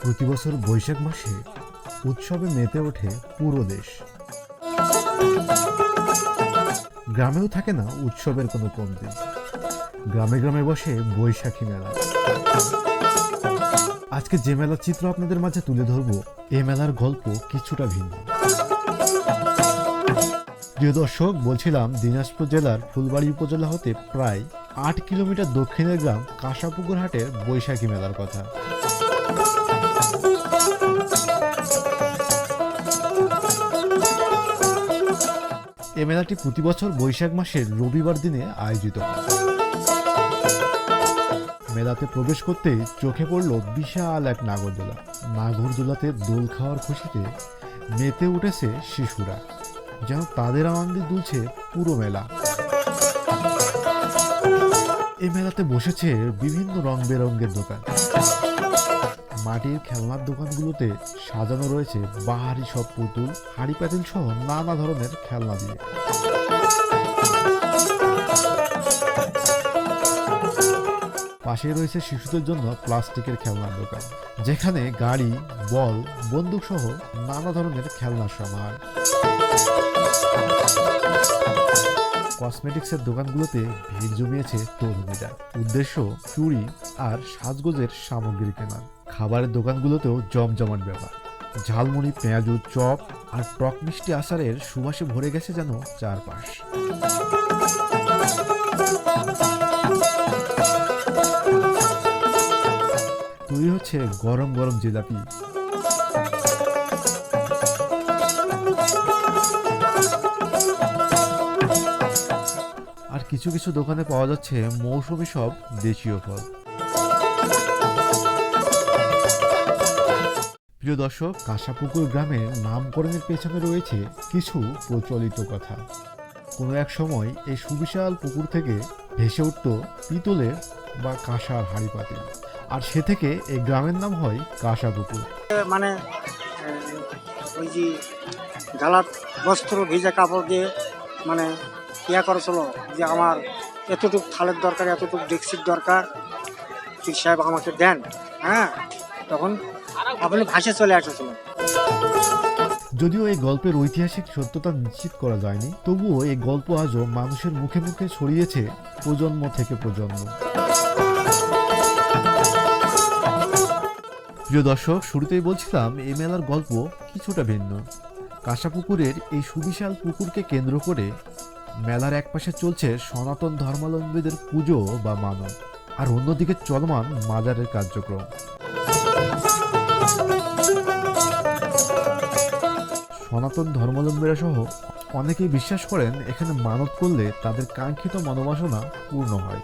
প্রতি বছর বৈশাখ মাসে উৎসবে মেতে ওঠে পুরো দেশ। গ্রামেও থাকে না উৎসবের কোনো কমতি। গ্রামে গ্রামে বসে বৈশাখী মেলা। আজকে যে মেলার চিত্র আপনাদের মাঝে তুলে ধরব, এই মেলার গল্প কিছুটা ভিন্ন। প্রিয় দর্শক, বলছিলাম দিনাজপুর জেলার ফুলবাড়ি উপজেলা হতে প্রায় ৮ কিলোমিটার দক্ষিণের গ্রাম কাঁসাপুকুর হাটের বৈশাখী মেলার কথা। এ মেলাটি প্রতি বছর বৈশাখ মাসের রবিবার দিনে আয়োজিত হয়। মেলাতে প্রবেশ করতেই চোখে পড়ল বিশাল এক নাগরদোলা। নাগরদোলাতে দোল খাওয়ার খুশিতে মেতে উঠেছে শিশুরা, যেন তাদের আনন্দে দুলছে পুরো মেলা। এই মেলাতে বসেছে বিভিন্ন রং বেরঙের দোকান। মাটির খেলনার দোকানগুলোতে সাজানো রয়েছে বাহারি সব পুতুল, হাঁড়ি পাতিল সহ নানা ধরনের খেলনা দিয়ে। পাশে রয়েছে শিশুদের জন্য প্লাস্টিকের খেলনার দোকান, যেখানে গাড়ি, বল, বন্দুক সহ নানা ধরনের খেলনার সমাহার। কসমেটিক্সের দোকানগুলোতে ভিড় জমিয়েছে তরুণীরা। উদ্দেশ্য চুড়ি আর সাজগোজের সামগ্রী কেনার। খাবারের দোকানগুলোতেও জমজমাট ব্যাপার। ঝালমুড়ি, পেঁয়াজু, চপ আর টক মিষ্টি আচারের সুবাসে ভরে গেছে যেন চারপাশ। তৈরি হচ্ছে গরম গরম জিলাপি। আর কিছু কিছু দোকানে পাওয়া যাচ্ছে মৌসুমী সব দেশীয় ফল। প্রিয় দর্শক, কাঁসাপুকুর গ্রামের নামকরণের পেছনে রয়েছে কিছু প্রচলিত কথা। কোনো এক সময় এই সুবিশাল পুকুর থেকে ভেসে উঠত পিতলের বা কাঁসার হাঁড়ি পাতিল, আর সে থেকে এই গ্রামের নাম হয় কাঁসাপুকুর। মানে ওই যে গালাত বস্ত্র ভিজা কাপড় দিয়ে মানে ইয়া করেছিল যে আমার এতটুকু থালের দরকার, এতটুকু ডেক্সির দরকার, ঠিক সাহেব আমাকে দেন। হ্যাঁ, তখন আপনি ভাসে চলে এসেছিল। যদিও এই গল্পের ঐতিহাসিক সত্যতা নিশ্চিত করা যায়নি, তবুও এই গল্প আজও মানুষের মুখে মুখে ছড়িয়েছে প্রজন্ম থেকে প্রজন্ম। প্রিয় দর্শক, শুরুতেই বলছিলাম এই মেলার গল্প কিছুটা ভিন্ন। কাঁসাপুকুরের এই সুবিশাল পুকুরকে কেন্দ্র করে মেলার একপাশে চলছে সনাতন ধর্মাবলম্বীদের পুজো বা মানত, আর অন্যদিকে চলমান মাজারের কার্যক্রম। সনাতন ধর্মাবলম্বীরা সহ অনেকেই বিশ্বাস করেন এখানে মানত করলে তাদের কাঙ্ক্ষিত মনোবাসনা পূর্ণ হয়।